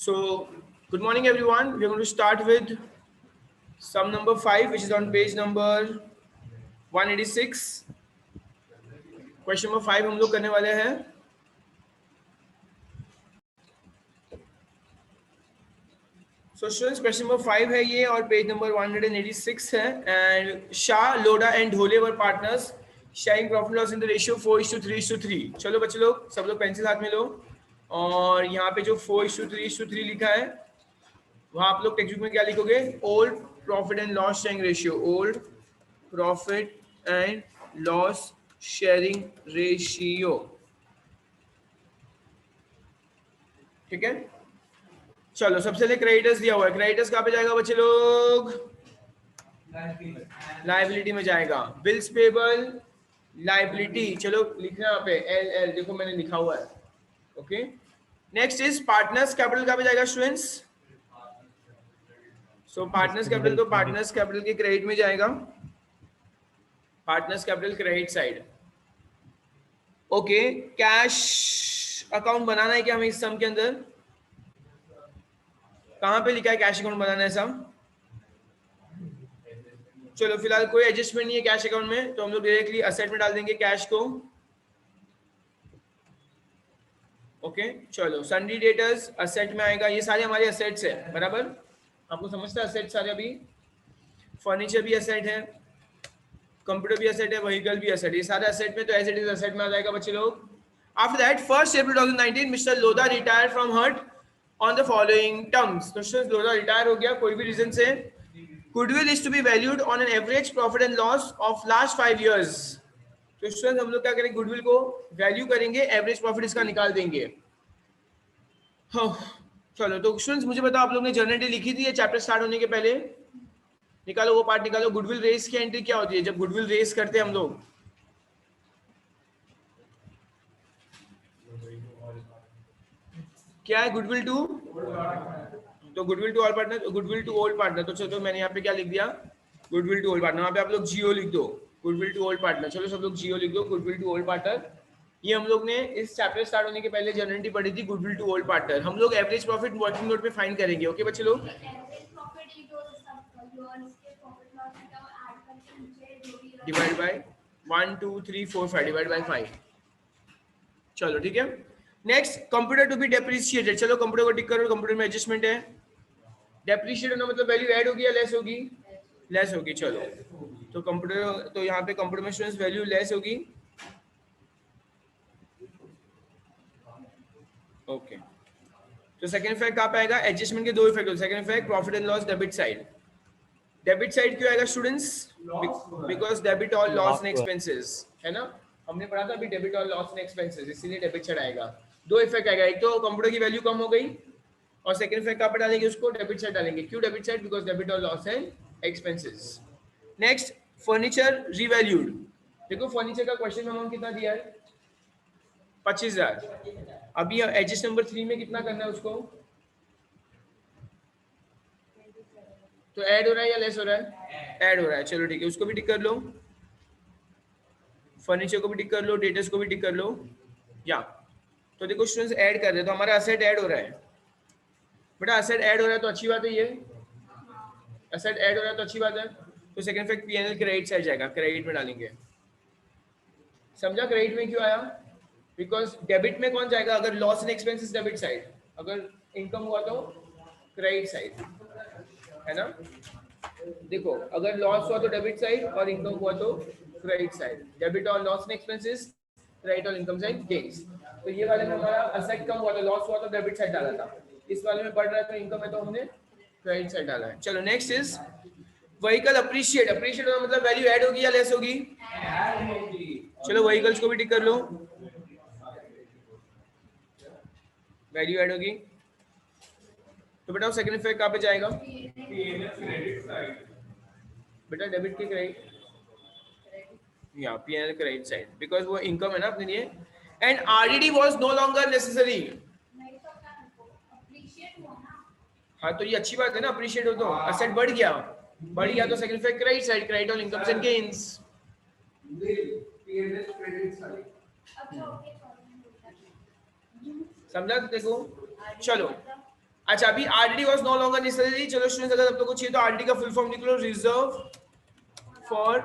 So, good morning everyone. We are going to start with sum number 5, which is on page number 186. Question number 5 हम लोग करने वाले हैं. So students, question number 5 है ये और पेज नंबर 186 है. And Shah, Loda and Dhole were partners, sharing profit loss in the ratio 4:3:3. चलो बच्चे लोग, सब लोग पेंसिल हाथ में लो. और यहाँ पे जो 4:3:3 लिखा है, वहां आप लोग टेक्स्ट बुक में क्या लिखोगे? Old profit and loss sharing ratio. Old profit and loss sharing ratio. ठीक है, चलो सबसे पहले क्रेडिटर्स दिया हुआ है. क्रेडिटर्स कहाँ पे जाएगा बच्चे लोग? लाइबिलिटी में जाएगा. Bills payable liability. चलो लिखना यहाँ पे एल एल, देखो मैंने लिखा हुआ है. Okay, next is partners capital. कहाँ पे जाएगा स्टूडेंट्स? सो पार्टनर्स कैपिटल, तो पार्टनर्स कैपिटल के क्रेडिट में जाएगा. Partners capital credit side. Okay, cash account बनाना है क्या हमें इस सम के अंदर? कहां पे लिखा है कैश अकाउंट बनाना है सम? चलो फिलहाल कोई एडजस्टमेंट नहीं है कैश अकाउंट में, तो हम लोग डायरेक्टली असेट में डाल देंगे कैश को. ओके, चलो सन्डी डेटर्स असेट में आएगा. ये सारे हमारे असेट्स है, बराबर? आपको समझता है असेट सारे? अभी फर्नीचर भी असेट है, कंप्यूटर भी असेट है, व्हीकल भी असेट. ये सारे असेट में, तो एज इट इज असेट में आ जाएगा बच्चे लोग. After that 1 April 2019 mister Lodha retire from hurt on the following terms. तो लोधा रिटायर हो गया कोई भी रीजन से. Goodwill is to be valued on an average profit and loss of last 5 years. तो स्टूडेंट हम लोग क्या करेंगे? गुडविल को वैल्यू करेंगे, एवरेज प्रॉफिट इसका निकाल देंगे. हाँ चलो, तो स्टूडेंट्स मुझे बताओ, आप लोग ने जर्नल एंट्री लिखी थी ये चैप्टर स्टार्ट होने के पहले? निकालो वो पार्ट निकालो. गुडविल रेस की एंट्री क्या होती है जब गुडविल रेस करते हैं हम लोग? क्या है? गुडविल टू, तो goodwill to all partner, goodwill to old partner. तो चलो मैंने यहाँ पे क्या लिख दिया? Goodwill to old partner. वहाँ पे आप लोग जीओ लिख दो, गुडविल टू ओल्ड पार्टनर. चलो सब लोग जीओ लिख दो, गुडविल टू ओल्ड पार्टनर. ये हम लोग ने इस चैप्टर स्टार्ट होने के पहले जर्नल एंट्री पढ़ी थी, गुडविल टू ओल्ड पार्टनर. हम लोग एवरेज प्रॉफिट वर्किंग नोट पे फाइंड करेंगे. ओके बच्चे लोग? Divide by 1 2 3 4 5, divide by 5. चलो ठीक है. Next, computer to be depreciated. चलो कंप्यूटर को टिक करो. कंप्यूटर में एडजस्टमेंट है. डेप्रिशिएट होना मतलब वैल्यू ऐड होगी या लेस होगी? लेस होगी. चलो तो कंप्यूटर, तो यहाँ पे कंप्यूटर में स्टूडेंट्स वैल्यू लेस होगी. ओके, तो सेकंड इफेक्ट कहाँ पे आएगा? एडजस्टमेंट के दो इफेक्ट होते हैं. Second effect profit and loss debit side. Debit side क्यों आएगा students? Because debit all loss and expenses, है ना? हमने पढ़ा था अभी debit all loss and expenses, इसीलिए डेबिट साइड आएगा. दो इफेक्ट आएगा, एक तो कंप्यूटर की वैल्यू कम हो गई, और सेकंड इफेक्ट कहाँ पे डालेंगे उसको? डेबिट साइड डालेंगे. क्यों debit side? Because debit all loss and expenses. Next, furniture revalued. देखो फर्नीचर का क्वेश्चन अमाउंट कितना दिया है? 25,000. अभी एडजस्ट नंबर 3 में कितना करना है उसको? तो ऐड हो रहा है या लेस हो रहा है? ऐड हो रहा है. चलो ठीक है, उसको भी टिक कर लो, फर्नीचर को भी टिक कर लो, डेटर्स को भी टिक कर लो. या तो देखो स्टूडेंट्स ऐड कर रहे हैं, तो हमारा असेट ऐड हो रहा है. बेटा असेट ऐड हो रहा है तो अच्छी बात है. ये असेट ऐड हो रहा है तो अच्छी बात है. तो second effect PNL credit side जाएगा, क्रेडिट में डालेंगे. समझा क्रेडिट में क्यों आया? बिकॉज डेबिट में कौन जाएगा? अगर loss and expenses debit side, अगर इनकम हुआ तो क्रेडिट साइड, है ना? देखो अगर लॉस हुआ तो डेबिट साइड और इनकम हुआ तो क्रेडिट साइड. डेबिट और लॉस एंड एक्सपेंसेस, क्रेडिट और इनकम साइड गेन्स. तो ये वाले में हमारा असेट कम हुआ तो लॉस हुआ तो डेबिट साइड डाला था. इस वाले में बढ़ रहा है तो इनकम है तो हमने क्रेडिट साइड डाला है. चलो next is vehicle appreciate. Appreciate होना मतलब वैल्यू ऐड होगी या लेस होगी? ऐड होगी. चलो व्हीकल्स को भी टिक कर लो, वैल्यू ऐड होगी. तो बेटा सेकंड इफेक्ट कहाँ पे जाएगा? बेटा डेबिट के क्रेडिट, या पीएनएल क्रेडिट साइड, बिकॉज वो इनकम है ना अपने लिए. And RDD was no longer necessary. हाँ तो ये अच्छी बात है ना, अप्रिशिएट हो तो असेट बढ़ गया. बढ़ गया तो second effect credit side, credit और इनकम्स एंड गेन्स. समझा? देखो चलो अच्छा अभी RDD was no longer necessary. चलो स्टूडेंट्स अगर आप लोगों को चाहिए तो आरडीडी का फुल फॉर्म लिख लो, reserve for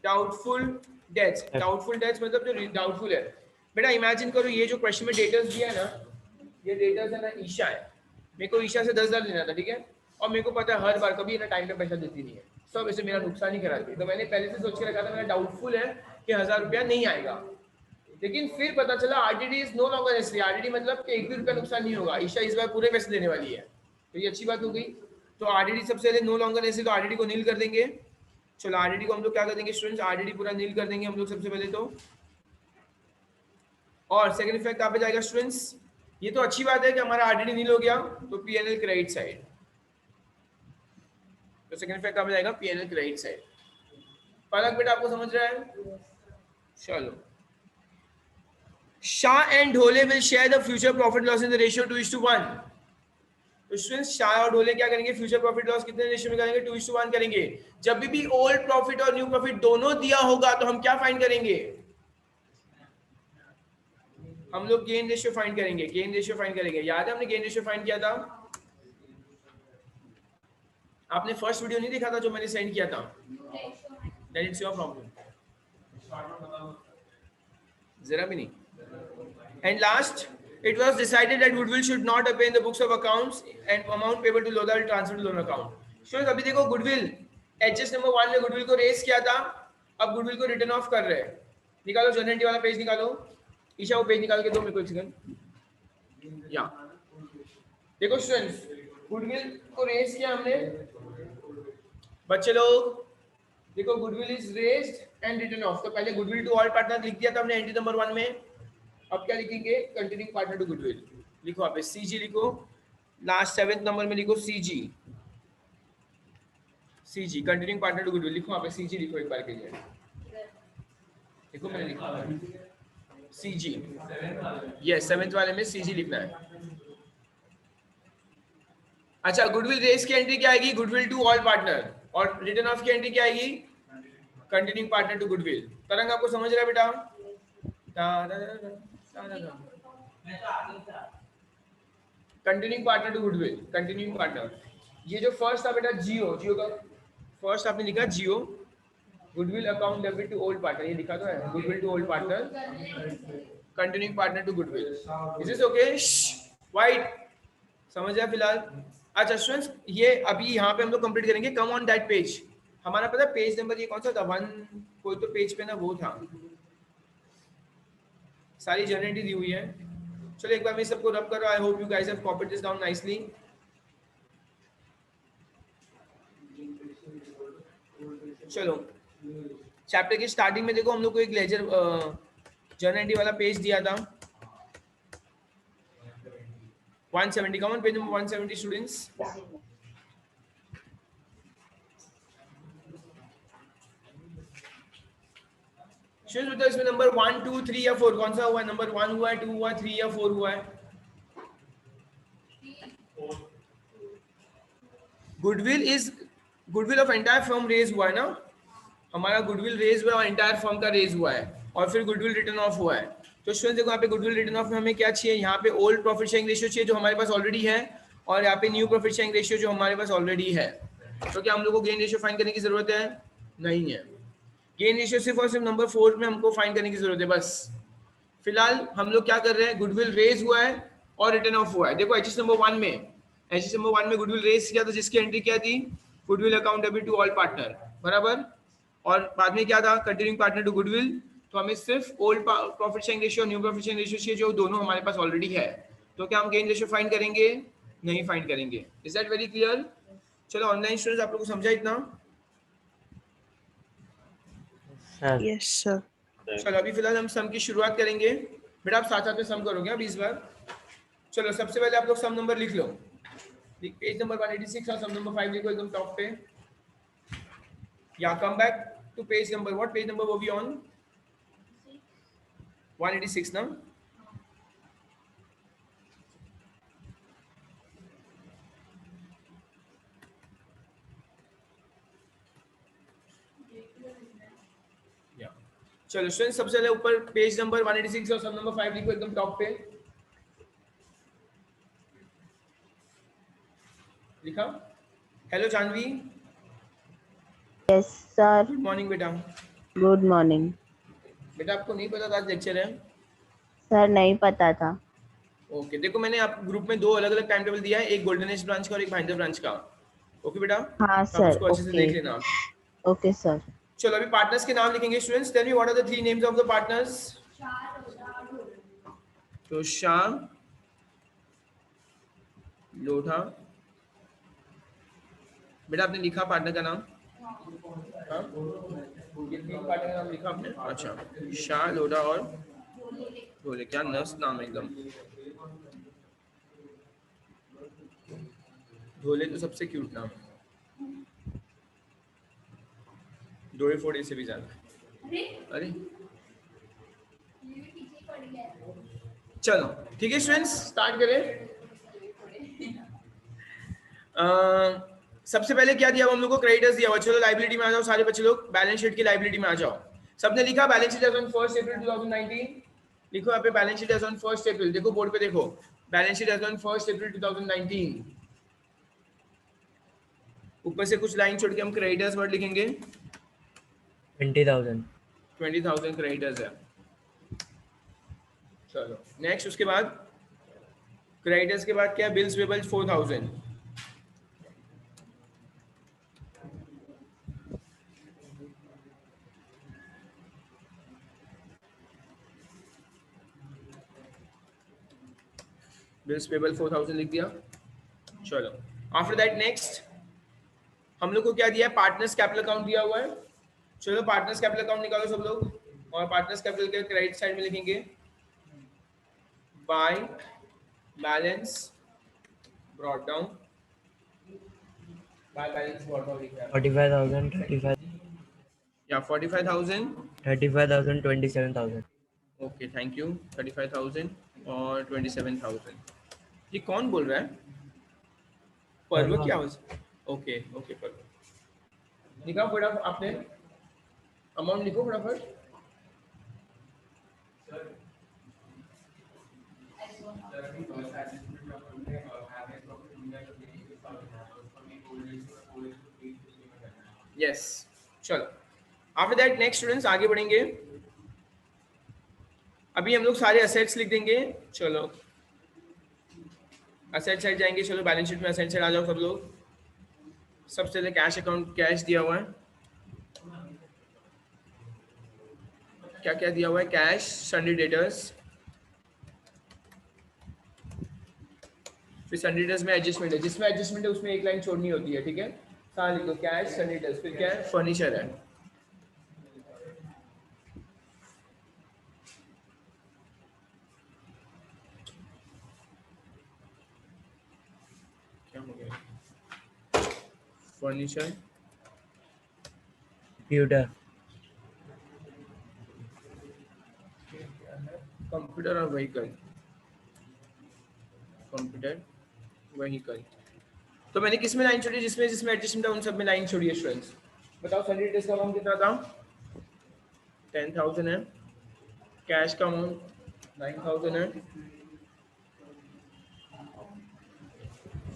doubtful debts. Doubtful debts मतलब जो डाउटफुल है। बेटा इमेजिन करो ये जो क्वेश्चन में डेटर्स दिया है ना, ये डेटर्स है ना ईशा है, मेरे को ईशा से 10,000 लेना था, ठीक है, और मेरे को पता है हर बार कभी ना टाइम पे पैसा देती नहीं है, सब ऐसे मेरा नुकसान ही कराती है, तो मैंने पहले से सोच के रखा था मेरा डाउटफुल है कि 1,000 रुपया नहीं आएगा, लेकिन फिर पता चला RDD is no longer necessary. RDD मतलब कि 1 भी रुपया नुकसान नहीं होगा, ईशा इस बार पूरे पैसे देने वाली है, तो ये अच्छी बात हो गई। तो आरडीडी सबसे पहले नो लॉन्गर नेसेसरी, तो आरडीडी को नील कर देंगे। चलो आरडीडी को हम लोग क्या कर देंगे स्टूडेंट्स, आरडीडी पूरा नील कर देंगे हम लोग सबसे पहले तो। और सेकंड इफेक्ट कहाँ पे जाएगा स्टूडेंट्स, ये तो अच्छी बात है कि हमारा आरडीडी नील हो गया, तो पीएनएल क्रेडिट साइड, तो सेकंड इफेक्ट कहाँ पे जाएगा, पीएनएल क्रेडिट साइड। फर्क बेटा आपको समझ रहा है? चलो Shah and Dhole will share the future profit loss in the ratio 2:1। तो स्टूडेंट्स शाह और ढोले क्या करेंगे, फ्यूचर प्रॉफिट लॉस कितने रेशियो में करेंगे, 2:1 करेंगे। जब भी ओल्ड प्रॉफिट और न्यू प्रॉफिट दोनों दिया होगा तो हम क्या फाइंड करेंगे, हम लोग गेन रेशियो फाइंड करेंगे, गेन रेशियो फाइंड करेंगे। याद है हमने गेन रेशियो फाइंड किया था, आपने फर्स्ट वीडियो नहीं देखा था जो मैंने सेंड किया था, दैट इट्स योर प्रॉब्लम, जरा भी नहीं। And last it was decided that goodwill should not appear in the books of accounts and amount payable to Lodha will transfer to loan account. Students अभी देखो goodwill HS number 1 में goodwill को race किया था, अब goodwill को return of कर रहे हैं। निकालो जनरेटिव वाला पेज निकालो, ईशा वो पेज निकाल के दो मेरे को एक सेकंड। या देखो स्टूडेंट्स गुडविल को रेस किया हमने, बच्चे लोग देखो goodwill is raised and return of, तो पहले गुडविल टू ऑल पार्टनर लिख दिया था हमने एंट्री नंबर 1 में, अब क्या लिखेंगे, कंटिन्यूइंग पार्टनर टू गुडविल लिखो, आप सीजी लिखो, लास्ट 7th नंबर में लिखो CG, CG continuing partner to goodwill लिखो, आप सीजी लिखो एक बार के लिए, देखो मैंने लिखा सीजी, यस 7th वाले में सीजी लिखना है। अच्छा गुडविल रेस की एंट्री क्या आएगी, गुडविल टू ऑल पार्टनर, और रिटर्न ऑफ की एंट्री क्या आएगी, कंटिन्यूइंग पार्टनर टू गुडविल। तरंग आपको समझ रहा है बेटा? Continuing partner to goodwill, continuing partner, ये जो फर्स्ट था बेटा जियो, जियो का फर्स्ट आपने लिखा जियो, goodwill account debit to old partner, ये लिखा तो है goodwill to old partner, continuing partner to goodwill, is this okay? वाइट समझ आया फिलहाल? अच्छा स्टूडेंट्स ये अभी यहाँ पे हम लोग कंप्लीट करेंगे, कम ऑन दैट पेज, हमारा पता पेज नंबर ये कौन सा था, 1 कोई तो पेज पे ना वो था, सारी जनरेटिव दी हुई है। चलो एक बार मैं सबको रब करो, I hope you guys have copied this down nicely. चलो चैप्टर की स्टार्टिंग में देखो हम लोग को एक लेजर जनरेटिव वाला पेज दिया था 170, come on page number 170 students. Students बताओ इसमें नंबर 1 2 3 या 4 कौन सा हुआ है, नंबर 1 हुआ है, 2 हुआ है, 3 या 4 हुआ है? Goodwill is goodwill of entire firm raise हुआ है ना, हमारा गुडविल रेज हुआ है और एंटायर फर्म का रेज हुआ है, और फिर गुडविल रिटर्न ऑफ हुआ है। तो स्टूडेंट्स देखो यहाँ पे गुडविल रिटर्न ऑफ में हमें क्या चाहिए, यहाँ पे ओल्ड प्रॉफिट शेयरिंग रेशियो चाहिए जो हमारे पास ऑलरेडी है, और यहाँ पे न्यू प्रॉफिट शेयरिंग रेशियो जो हमारे पास ऑलरेडी है। तो क्या हम लोग को गेन रेशियो फाइंड करने की जरूरत है? नहीं है, गेन रेशियो सिर्फ और सिर्फ नंबर 4 में हमको फाइंड करने की जरूरत है बस। फिलहाल हम लोग क्या कर रहे हैं, गुडविल रेज हुआ है और रिटर्न ऑफ हुआ है। देखो एचएस नंबर 1 में, एचएस नंबर 1 में गुडविल रेज किया तो जिसकी एंट्री क्या थी, goodwill account debit to all partner, बराबर, और बाद में क्या था, कंटिन्यूइंग पार्टनर टू गुडविल। तो हमें सिर्फ ओल्ड प्रॉफिट शेयरिंग रेशियो और न्यू प्रॉफिट शेयरिंग रेशियो चाहिए जो दोनों हमारे पास ऑलरेडी है। तो क्या हम गेन रेशियो फाइंड करेंगे? नहीं फाइंड करेंगे। Is that very clear? चलो ऑनलाइन स्टूडेंट्स आप लोगों को समझा इतना? Yes sir. चलो अभी फिलहाल हम सम की शुरुआत करेंगे। बेटा आप साथ साथ में सम करोगे अब इस बार। चलो सबसे पहले आप लोग सम नंबर लिख लो, पेज नंबर 186 और सम नंबर 5 लिखो एकदम टॉप पे, या come back to page number, what page number वो भी ऑन 186 ना। चलो स्टूडेंट सबसे पहले ऊपर पेज नंबर 186 और सम नंबर 5 लिखो एकदम टॉप पे। लिखा? Hello Janvi, Yes, sir. Good morning बेटा। Good morning. बेटा आपको नहीं पता था आज लेक्चर है? सर नहीं पता था. ओके, देखो मैंने आप ग्रुप में दो अलग अलग टाइम टेबल दिया है, एक गोल्डन एज ब्रांच का और एक भाईंदर ब्रांच का। ओके बेटा, हाँ तो आप सर. उसको अच्छे से देख Okay. लेना आप। Okay, sir. चलो अभी पार्टनर्स के नाम लिखेंगे students. Tell me what are the three names of the partners? तो शाह, लोढ़ा। बेटा आपने लिखा पार्टनर का नाम? हाँ, ये तीन पार्टनर का नाम लिखा आपने? अच्छा, शाह, लोढ़ा और ढोले। क्या नर्स नाम है एकदम। ढोले तो सबसे क्यूट नाम है, डोरे फोड़े से भी ज्यादा। अरे चलो ठीक है स्टूडेंट्स, स्टार्ट करें। सबसे पहले क्या दिया हुआ हम लोग को? क्रेडिटर्स दिया हुआ। चलो लाइबिलिटी में आ जाओ सारे बच्चे लोग, बैलेंस शीट की लाइबिलिटी में आ जाओ। सबने लिखा बैलेंस शीट एज ऑन 1 अप्रैल 2019? लिखो यहाँ पे बैलेंस शीट एज ऑन 1 अप्रैल। देखो बोर्ड पे देखो, बैलेंस शीट एज ऑन 1 अप्रैल 2019। ऊपर से कुछ लाइन छोड़ के हम क्रेडिटर्स वर्ड लिखेंगे। 20,000 20,000 क्रेडिटर्स है। चलो नेक्स्ट, उसके बाद क्रेडिटर्स के बाद क्या? Bills payable 4,000। बिल्स पेबल 4,000 लिख दिया। चलो आफ्टर दैट नेक्स्ट हम लोग को क्या दिया है? पार्टनर्स कैपिटल अकाउंट दिया हुआ है। चलो पार्टनर्स कैपिटल अकाउंट निकालो सब लोग, और पार्टनर्स कैपिटल के क्रेडिट साइड में लिखेंगे by balance brought down. By balance brought down लिखा है 45,000 35 या 45,000। 35,000 27,000 ओके थैंक यू। 35,000 और 27,000। ये कौन बोल रहा है? पर्व की आवाज? ओके ओके पर्व। लिखा फटाफट आपने, अमाउंट लिखो फटाफट। यस चलो आफ्टर दैट नेक्स्ट स्टूडेंट्स आगे बढ़ेंगे। अभी हम लोग सारे असेट्स लिख देंगे। चलो असेट साइड जाएंगे। चलो बैलेंस शीट में असेट साइड आ जाओ सब लोग। सबसे पहले कैश अकाउंट, कैश दिया हुआ है। क्या क्या दिया हुआ है? कैश, सन्डे डेटर्स, फिर सन्डे डेटर्स में एडजस्टमेंट है, जिसमें एडजस्टमेंट है उसमें एक लाइन छोड़नी होती है, ठीक है? सारा लिख दो कैश सन्डे डेटर्स। फिर क्या है? फर्नीचर है। क्या हो गया? फर्नीचर, कंप्यूटर कंप्यूटर और व्हीकल। Computer vehicle. तो मैंने किस में लाइन छोड़ी? जिसमें जिसमें एडजस्टमेंट है उन सब में लाइन छोड़ी है स्टूडेंट्स। बताओ सन्डे डेटर्स का अमाउंट कितना था? 10,000 है। कैश का अमाउंट 9,000 है।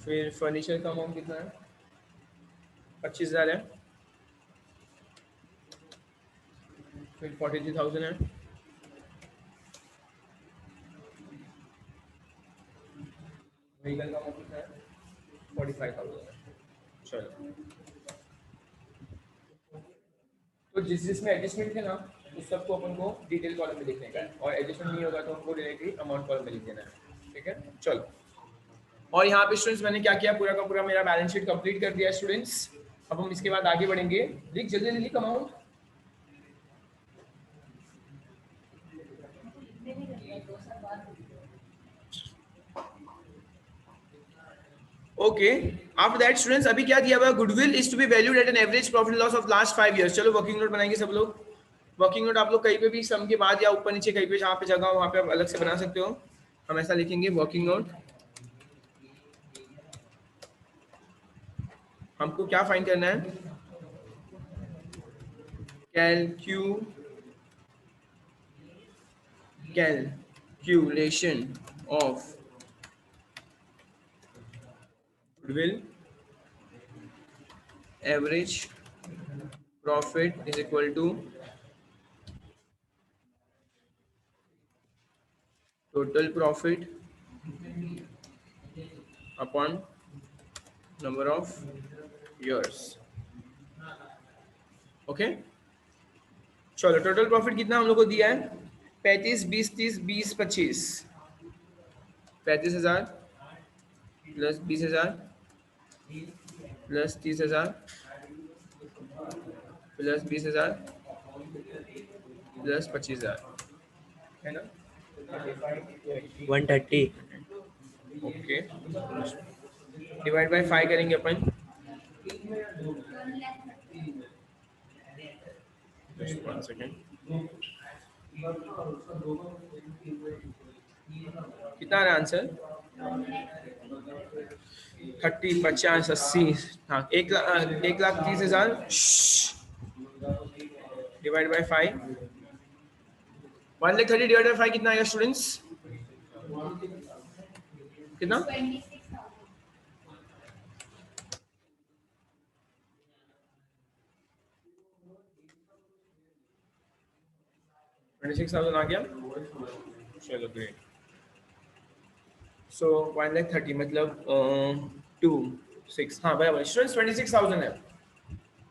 फिर फर्नीचर का अमाउंट कितना है? 25,000 है। फिर 43,000 है। व्हीकल का अमाउंट कितना है? 45,000 है। चलो तो जिस जिसमें एडजस्टमेंट थे ना उस सबको अपन को डिटेल कॉलम में लिखने का है, और एडजस्टमेंट नहीं होगा तो हमको डायरेक्टली अमाउंट कॉलम में लिख देना है, ठीक है? चलो और यहाँ पे स्टूडेंट्स मैंने क्या किया? पूरा का पूरा मेरा बैलेंस शीट कंप्लीट कर दिया स्टूडेंट्स। अब हम इसके बाद आगे बढ़ेंगे। लिख जल्दी जल्दी लिख amount. Okay after that students अभी क्या दिया हुआ है? Goodwill is to be valued at an average profit loss of last 5 years. चलो वर्किंग नोट बनाएंगे सब लोग। वर्किंग नोट आप लोग कहीं पे भी सम के बाद या ऊपर नीचे कहीं पे जहाँ पे जगह हो वहाँ पे आप अलग से बना सकते हो। हम ऐसा लिखेंगे वर्किंग नोट। हमको क्या फाइंड करना है? Calculation of goodwill average profit is equal to total profit upon number of years. Okay, चलो टोटल प्रॉफिट कितना हम लोग को दिया है? 35, 20, 30, 20, 25। 35,000 प्लस 20,000 प्लस 30,000 प्लस 20,000 प्लस 25,000, है ना? 130. ओके, डिवाइड बाय 5 करेंगे अपन। Just 1 second. कितना आ रहा आंसर? 30, 50, 80, हाँ 1,30,000 डिवाइड बाय 5। 1,30,000 डिवाइड बाय 5 कितना आएगा स्टूडेंट्स? कितना? 26,000 आ गया। चलो ग्रेट। सो 1,30,000 मतलब 2, 6, हाँ बराबर स्टूडेंट्स 26,000 है।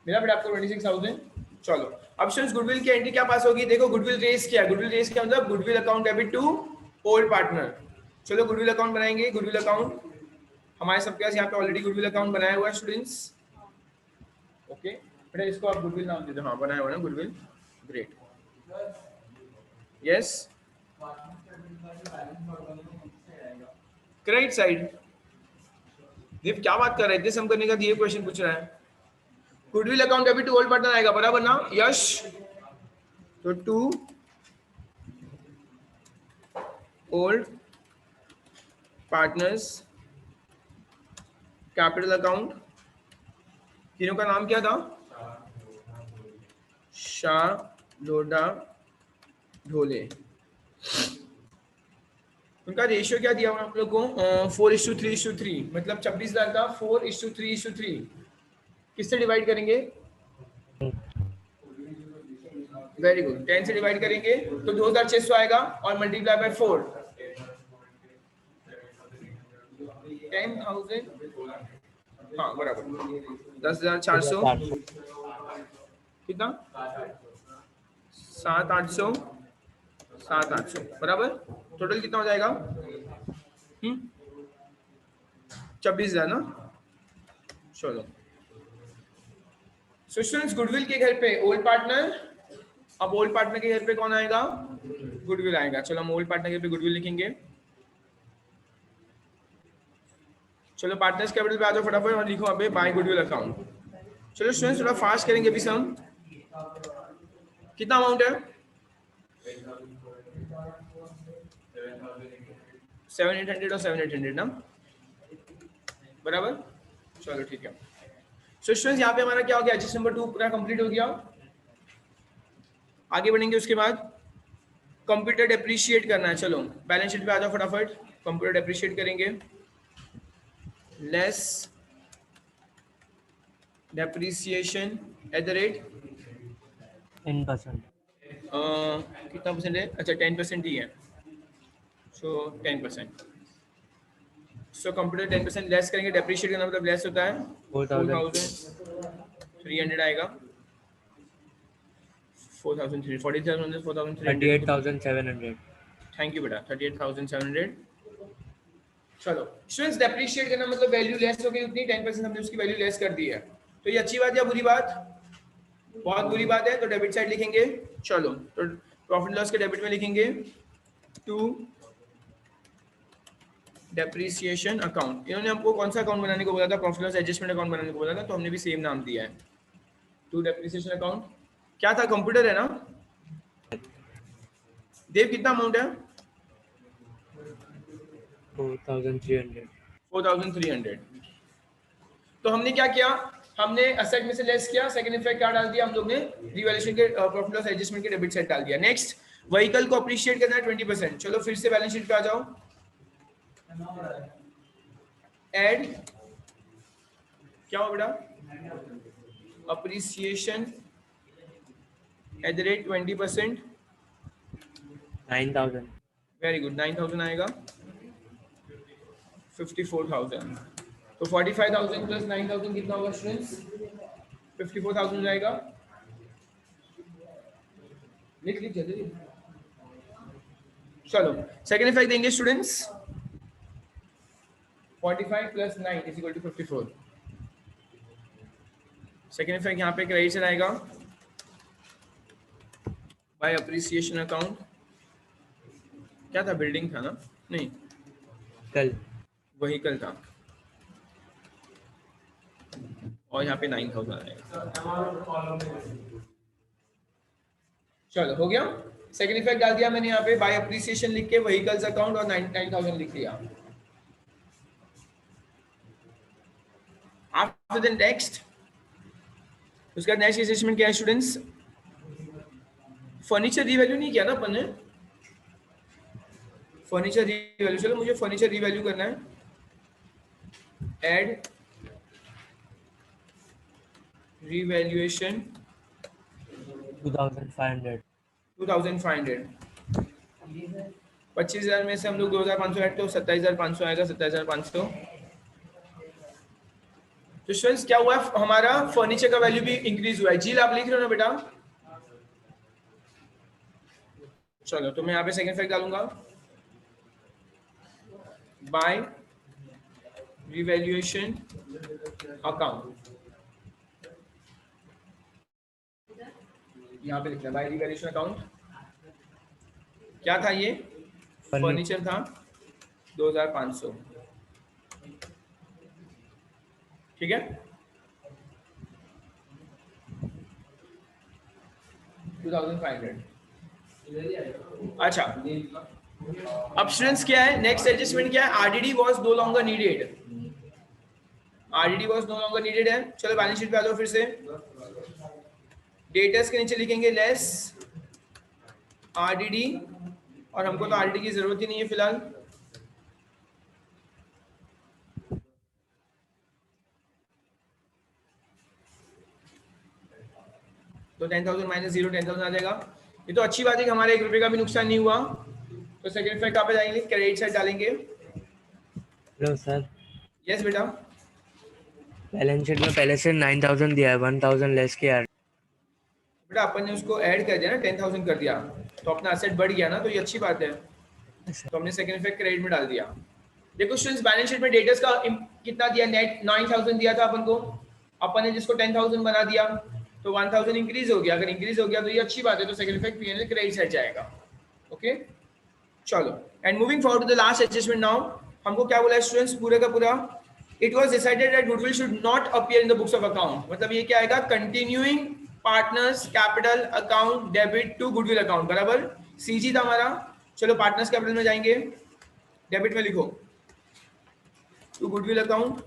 मिला बेटा आपको 26,000? चलो अब स्टूडेंट्स गुडविल की एंट्री क्या पास होगी? देखो गुडविल रेस किया, गुडविल रेस किया मतलब goodwill account debit to old partner. चलो गुडविल अकाउंट बनाएंगे। गुडविल अकाउंट हमारे सबके पास यहाँ पे ऑलरेडी गुडविल अकाउंट बनाया हुआ है स्टूडेंट्स। ओके बेटा इसको आप गुडविल नाम दे दो। हाँ बनाया हुआ है ना goodwill, great. Yes credit side. Dev क्या बात कर रहे हैं? सम करने का दिए क्वेश्चन पूछ रहा है। Goodwill account debit to old partner आएगा बराबर ना यश? तो to old partners capital account. तीनों का नाम क्या था? शाह, लोडा, ढोले। उनका रेशियो क्या दिया हुआ आप लोग को? 4:3:3 मतलब 26,000 का 4:3:3 किससे डिवाइड करेंगे? वेरी गुड, 10 से डिवाइड करेंगे तो 2,600 आएगा और मल्टीप्लाई बाय 4 10,000, हाँ बराबर 10,400 कितना? 7,800 7,800 बराबर। टोटल कितना हो जाएगा? 26,000 ना। चलो सो स्टूडेंट्स गुडविल के घर पे ओल्ड पार्टनर, अब ओल्ड पार्टनर के घर पे कौन आएगा? गुडविल आएगा। चलो हम ओल्ड पार्टनर के घर पे गुडविल लिखेंगे। चलो पार्टनर्स कैपिटल पे आ जाओ फटाफट और लिखो अबे बाय गुडविल अकाउंट। चलो स्टूडेंट्स थोड़ा फास्ट करेंगे अभी सम। कितना अमाउंट है? 7,800 और 7,800 ना बराबर। चलो ठीक है। सो स्टूडेंट्स यहाँ पे हमारा क्या हो गया? एडजस्ट नंबर 2 पूरा कंप्लीट हो गया। आगे बढ़ेंगे उसके बाद कंप्यूटर डेप्रिशिएट करना है। चलो बैलेंस शीट पे आ जाओ फटाफट। कंप्यूटर डेप्रिशिएट करेंगे। Less depreciation at the rate 10%. कितना परसेंट है? अच्छा 10% ही है। सो 10%। सो कंप्यूटर 10% लेस करेंगे। डेप्रिशिएट करना मतलब लेस होता है 4,300 आएगा। 4,300 40,000 4,300 38,700. थैंक यू बेटा 38,700। चलो स्टूडेंट्स डेप्रिशिएट करना मतलब वैल्यू लेस हो गई उतनी 10% हमने उसकी वैल्यू लेस कर दी है। तो ये अच्छी बात या बुरी बात? बहुत बुरी बात है। तो डेबिट साइड लिखेंगे। चलो तो प्रॉफिट लॉस के डेबिट में लिखेंगे टू डेप्रिसिएशन अकाउंट। इन्होंने हमको कौन सा अकाउंट बनाने को बोला था? प्रॉफिट लॉस एडजस्टमेंट अकाउंट बनाने को बोला था, तो हमने भी सेम नाम दिया है टू डेप्रिसिएशन अकाउंट। क्या था? कंप्यूटर है ना देव? कितना अमाउंट है? 4,300. 4,300। तो हमने क्या किया? हमने असेट में से लेस किया। सेकंड इफेक्ट क्या डाल दिया हम लोग ने? रिवैल्यूएशन के प्रॉफिट लॉस एडजस्टमेंट के डेबिट साइड डाल दिया। नेक्स्ट व्हीकल को अप्रिशिएट करना है 20%। चलो फिर से बैलेंस शीट पे आ जाओ। ऐड क्या हो बेटा? Appreciation at the rate 20%, 9,000. Very good, 9,000 आएगा, 54,000। तो 45,000 प्लस 9,000 कितना होगा स्टूडेंट्स? 54,000 हो जाएगा। लिख लीजिए जल्दी। चलो सेकेंड इफेक्ट देंगे students, 45 plus 9 is equal to 54। Second effect यहाँ पे क्रेडिट से आएगा बाय अप्रिसिएशन अकाउंट। क्या था, बिल्डिंग था ना? नहीं, कल व्हीकल था, और यहाँ पे 9,000 आएगा। चलो हो गया। सेकेंड इफेक्ट डाल दिया मैंने यहाँ पे, बाय अप्रिसिएशन लिख के व्हीकल्स अकाउंट और 9,000 लिख दिया। आफ्टर द नेक्स्ट, उसका नेक्स्ट असेसमेंट क्या है स्टूडेंट्स? फर्नीचर रीवैल्यू नहीं किया ना अपन ने? फर्नीचर रीवैल्यू, चलो मुझे फर्नीचर रीवैल्यू करना है। Add revaluation 2,500. 2,500। 25,000 में से हम लोग 2,500 ऐड तो 27,500 आएगा, 27,500। तो स्टूडेंट्स क्या हुआ है, हमारा फर्नीचर का वैल्यू भी इंक्रीज हुआ है। जील आप लिख रहे हो ना बेटा? चलो तो मैं यहाँ पे सेकंड फैक्ट डालूंगा, बाय रिवैल्यूएशन अकाउंट। यहाँ पे लिखना है बाय रिवैल्यूएशन अकाउंट। क्या था ये? फर्नीचर था 2,500, ठीक है, 2,500। अच्छा, अब स्टूडेंट्स क्या है नेक्स्ट एडजस्टमेंट क्या है? RDD was no longer needed. RDD was no longer needed है। चलो बैलेंस शीट पे आ जाओ फिर से। डेटर्स के नीचे लिखेंगे लेस आरडीडी, और हमको तो आरडीडी की जरूरत ही नहीं है फिलहाल। तो 10,000 माइनस 0 10,000 आ जाएगा। ये तो अच्छी बात है कि हमारे 1 रुपए का भी नुकसान नहीं हुआ। तो सेकंड फैक्ट कहाँ पे जाएंगे? क्रेडिट साइड डालेंगे। हेलो सर, यस बेटा। बैलेंस शीट में पहले से 9,000 दिया है, 1,000 लेस किया है। बेटा अपन ने उसको ऐड कर दिया ना, 10,000 कर दिया, तो अपना एसेट बढ़ गया ना, तो ये अच्छी बात है। तो हमने सेकंड इफेक्ट क्रेडिट में डाल दिया। देखो स्टूडेंट्स, बैलेंस शीट में डेटर्स का कितना दिया? नेट 9,000 दिया था अपन को, अपन ने जिसको 10,000 बना दिया, तो 1,000 इंक्रीज हो गया। अगर इंक्रीज हो गया तो ये अच्छी बात है, तो second effect PNL credit side जाएगा। ओके चलो, and moving forward to the last adjustment now. हमको क्या बोला है स्टूडेंट्स पूरे का पूरा? It was decided that goodwill should not appear in the books of account. मतलब ये क्या आएगा? Continuing partners capital account debit to goodwill account, बराबर सीजी था हमारा। चलो पार्टनर्स कैपिटल में जाएंगे, डेबिट में लिखो to goodwill account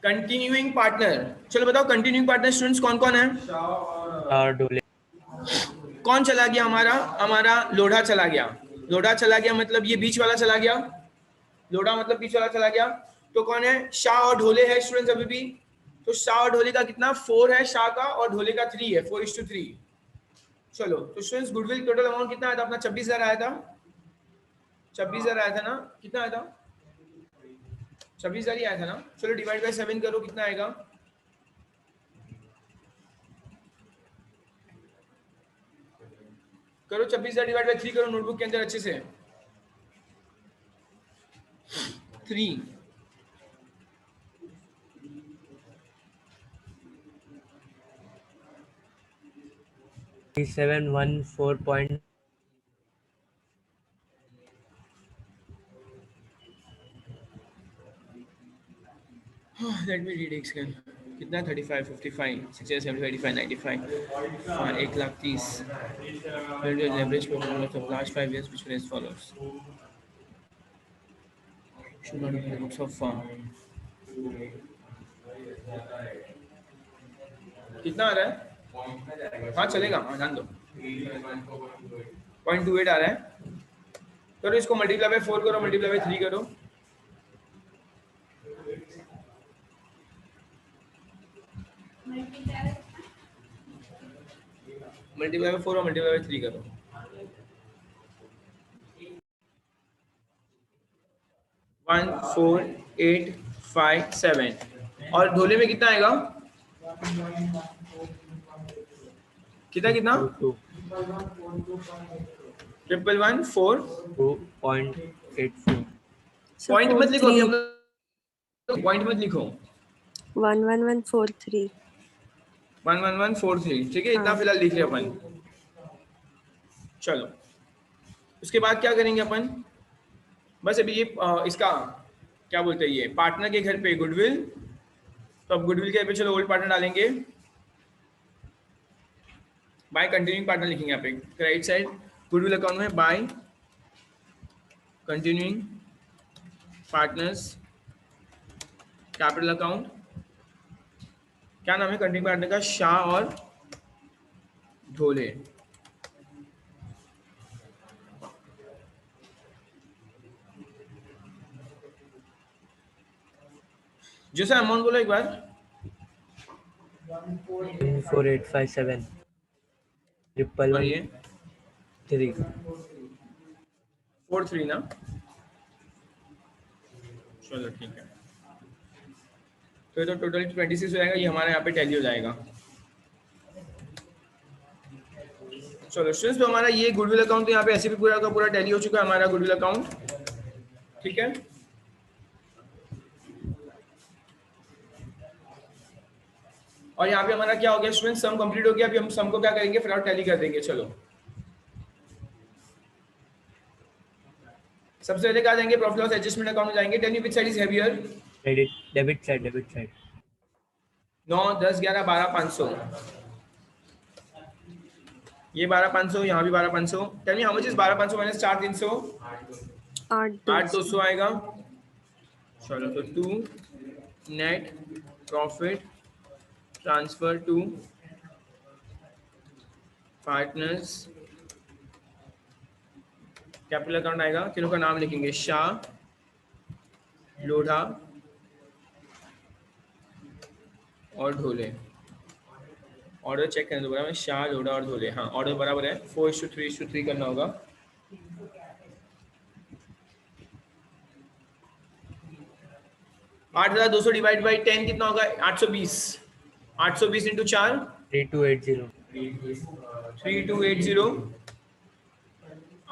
continuing partner. चलो बताओ कंटिन्यूइंग पार्टनर स्टूडेंट्स कौन कौन है? और डोले कौन चला गया? हमारा लोढ़ा चला गया। लोढ़ा चला गया मतलब ये बीच वाला चला गया। लोढ़ा मतलब बीच वाला चला गया। तो कौन है? शाह और ढोले है स्टूडेंट्स अभी भी। तो शाह और ढोले का कितना? 4 है शाह का, और ढोले का 3 है, 4:3। चलो तो स्टूडेंट्स गुडविल टोटल अमाउंट कितना आया था अपना? 26,000 आया था। 26,000 आया था ना? कितना आया था? 26,000 ही आया था ना? चलो डिवाइड बाय 7 करो, कितना आएगा? करो 26,000 डिवाइड बाय 3 करो नोटबुक के अंदर अच्छे से। 3 3714. Let me read again. कितना? 35, 55, 60, 70, 85, 95, 1,30,000। Leverage performance of last 5 years which will as follows. Should not be in the books of firm. कितना आ रहा है? हाँ चलेगा, हाँ ध्यान दो। 0.28 आ रहा है। करो इसको मल्टीप्लाई बाय 4 करो, मल्टीप्लाई बाय 3 करो। मल्टीप्लाई बाय 4 और मल्टीप्लाई बाय 3 करो। 1 4 8 5 7 और ढोले में कितना आएगा? कितना कितना? 2 ट्रिपल 1 4 2.84 So पॉइंट मत लिखो, अभी 4 हम 3 लोग पॉइंट मत लिखो। 1 1 1 4 3 1 1 1 4 3 ठीक है, इतना हाँ। फिलहाल लिख लिया अपन। चलो उसके बाद क्या करेंगे अपन? बस अभी ये इसका क्या बोलते हैं, ये पार्टनर के घर पे गुडविल, तो अब गुडविल के घर पे चलो ओल्ड पार्टनर डालेंगे, बाय कंटिन्यूइंग पार्टनर लिखेंगे यहाँ पे राइट साइड। गुडविल अकाउंट में by continuing partners capital account, क्या नाम है कंटिन्यूइंग पार्टनर का? शाह और ढोले। जो सर अमाउंट बोलो एक बार। 14857 ट्रिपल और 1 ये 3 4 3 ना, चलो ठीक है। तो ये तो टोटल 26 हो जाएगा, ये हमारा यहाँ पे टैली हो जाएगा। चलो स्टूडेंट्स, तो हमारा ये गुडविल अकाउंट तो यहाँ पे ऐसे भी पूरा का पूरा टैली हो चुका है हमारा गुडविल अकाउंट, ठीक है। और यहाँ पे हमारा क्या हो गया स्टूडेंट, सम कंप्लीट हो गया। अभी हम सम को क्या करेंगे, फिर टैली कर देंगे। चलो सबसे पहले कहा जाएंगे प्रॉफिट लॉस एडजस्टमेंट अकाउंट में जाएंगे। Tell me which side is heavier? Credit debit side 9 10 11 12 500, ये 12 500, यहाँ भी 12 500। Tell me how much is 12 500 minus 4 300? 8 200 आएगा। चलो तो 2 net profit transfer to partners capital account आएगा। तीनों का नाम लिखेंगे, शाह, लोढ़ा और ढोले। ऑर्डर चेक करने दोबारा में, शाह, लोढ़ा और ढोले। हाँ ऑर्डर बराबर है, 4:3:3 करना होगा। $8,200 डिवाइड बाई 10 कितना होगा? 820। 820 इंटू 4 3280 3280।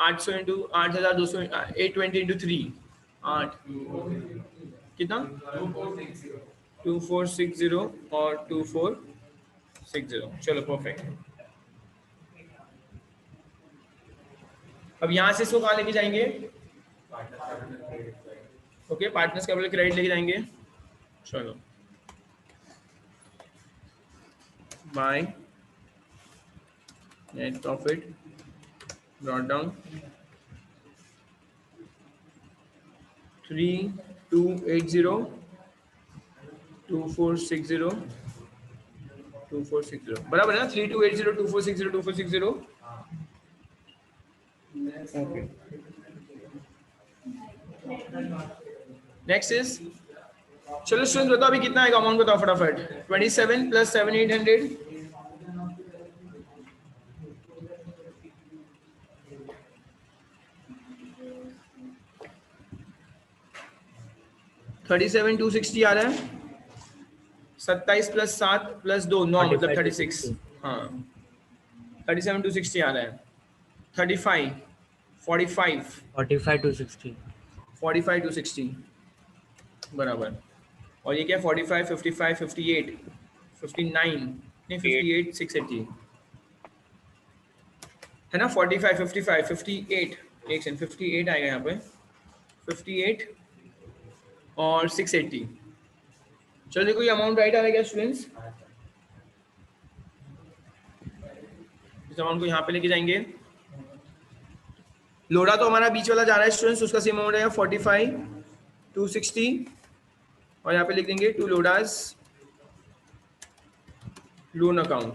800 इंटू 8,200 820 इंटू 3 8 कितना? 2460 और 2460। चलो परफेक्ट। अब यहाँ से इसको कहाँ लेके जाएंगे? ओके पार्टनर्स कैपिटल क्रेडिट लेके जाएंगे। चलो by net profit brought down 3280 2460 2460 बराबर है ना? 3280 2460 2460। ओके नेक्स्ट इज, चलो स्टूडेंट्स बताओ अभी कितना आएगा अमाउंट, बताओ फटाफट। 27 प्लस 7 800 37 260 आ रहा है। 27 प्लस 7 प्लस 2 9 मतलब 36। हाँ 37 260 आ रहा है। 35 45 260 45 260 बराबर। और ये क्या 45 55 58 59 नहीं 58 680 है ना? 45 55 58 एक सेकंड 58 आएगा यहाँ पे 58 और 680। चलो देखो ये अमाउंट राइट आ रहा है क्या स्टूडेंट्स? इस अमाउंट को यहाँ पे लेके जाएंगे। लोड़ा तो हमारा बीच वाला जा रहा है स्टूडेंट्स, उसका सेम अमाउंट है 45 260 और यहाँ पे लिख देंगे टू लोडास लोन अकाउंट।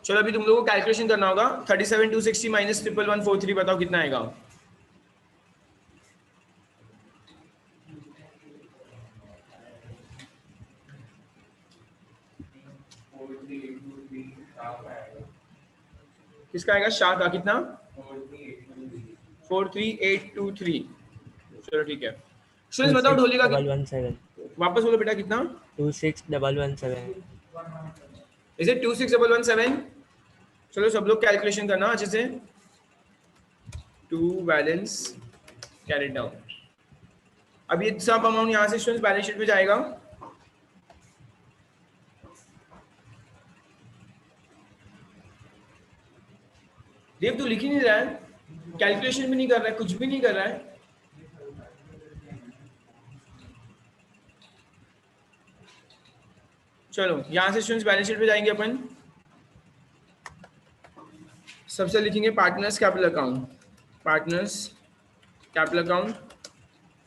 चलो अभी तुम लोगों को कैलकुलेशन करना होगा। 37 260 माइनस 1143 बताओ कितना आएगा? किसका आएगा? शाह का। कितना? 43823। चलो ठीक है। स्टूडेंट्स बताओ ढोली का 26,117 वापस बोलो बेटा कितना? 26,117 इज इट 26117? चलो सब लोग कैलकुलेशन करना अच्छे से। To balance carried down. अब ये सब अमाउंट यहाँ से स्टूडेंट्स बैलेंस शीट में जाएगा। देव तू लिख ही नहीं रहा है, कैलकुलेशन भी नहीं कर रहा है, कुछ भी नहीं कर रहा है। चलो यहां से स्टूडेंट्स बैलेंस शीट पे जाएंगे अपन। सबसे लिखेंगे partners capital account. Partners capital account.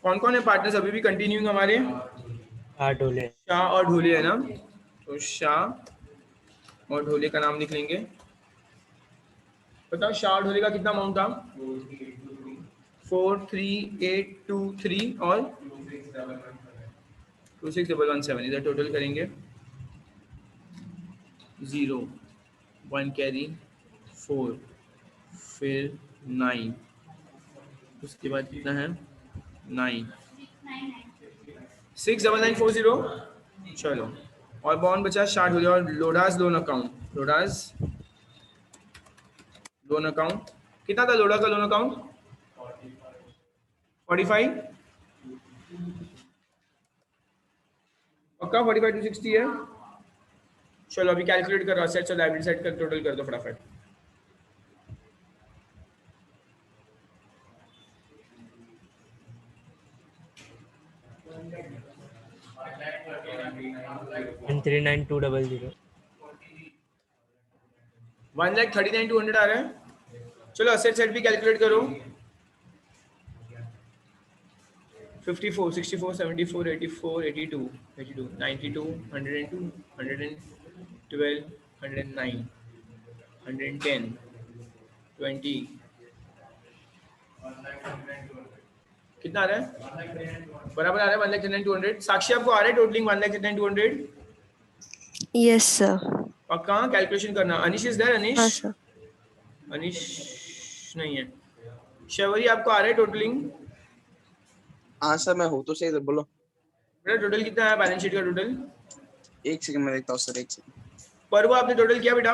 कौन कौन है पार्टनर्स अभी भी कंटिन्यूइंग हमारे? ढोले। शाह और ढोले है ना, तो शाह और ढोले का नाम लिख लेंगे। बताओ शाह और ढोले का कितना अमाउंट था? 43823 और 26117। इधर टोटल करेंगे। 0 1 कैरी 4 फिर 9, उसके बाद कितना है? 9 69940। चलो और बॉन्ड बचा शार्ट हो गया। और लोडास लोन अकाउंट। लोडास लोन अकाउंट कितना था? लोडा का लोन अकाउंट 45 पक्का 45,260 है। चलो अभी कैलकुलेट करो। असेट्स और लायबिलिटी साइड का टोटल कर दो फटाफट। and 39200 1,39,200 आ रहा है। चलो असेट साइड भी कैलकुलेट करो। 54 64 74 84 82 92 102 102 112 109 110 20 कितना आ रहा है? बराबर आ रहा है 1,39,200। साक्षी आपको आ रहा है टोटलिंग 1,39,200? Yes, sir. पक्का कैलकुलेशन करना। अनिश इज देयर? अनिश? हाँ sir. अनिश नहीं है। शवरी आपको आ रहा है टोटलिंग? हाँ सर मैं हूँ तो सही, बोलो। बेटा टोटल कितना है बैलेंस शीट का टोटल? एक सेकंड में देखता हूँ सर, एक सेकंड। पर वो आपने टोटल किया बेटा?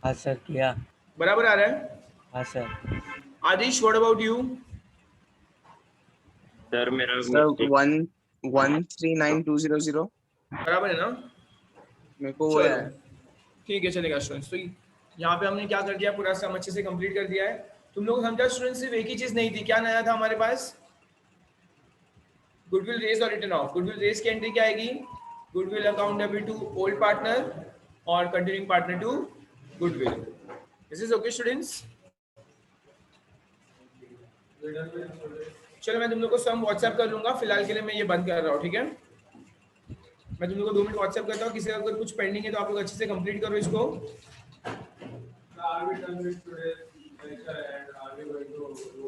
हाँ सर किया। बराबर आ रहा है? हाँ sir. Adish what about you? Sir मेरा सर 1139200 बराबर है ना? मेरे को वो है। चलो ठीक है चलेगा स्टूडेंट्स। तो यहाँ पे हमने क्या कर दिया? पूरा सम अच्छे से कंप्लीट कर दिया है। तुम लोग समझा स्टूडेंट्स? सिर्फ एक ही चीज नहीं थी। क्या नया था हमारे पास? गुडविल रेज और रिटर्न ऑफ। गुडविल रेज की एंट्री क्या आएगी? Goodwill account debit to old partner और continuing partner to goodwill. This is okay students? चलो मैं तुम लोग को सम व्हाट्सएप कर लूंगा। फिलहाल के लिए मैं ये बंद कर रहा हूँ, ठीक है? मैं तुम लोग को 2 मिनट व्हाट्सएप करता हूँ। किसी का अगर कुछ पेंडिंग है तो आप लोग अच्छे से कंप्लीट करो इसको।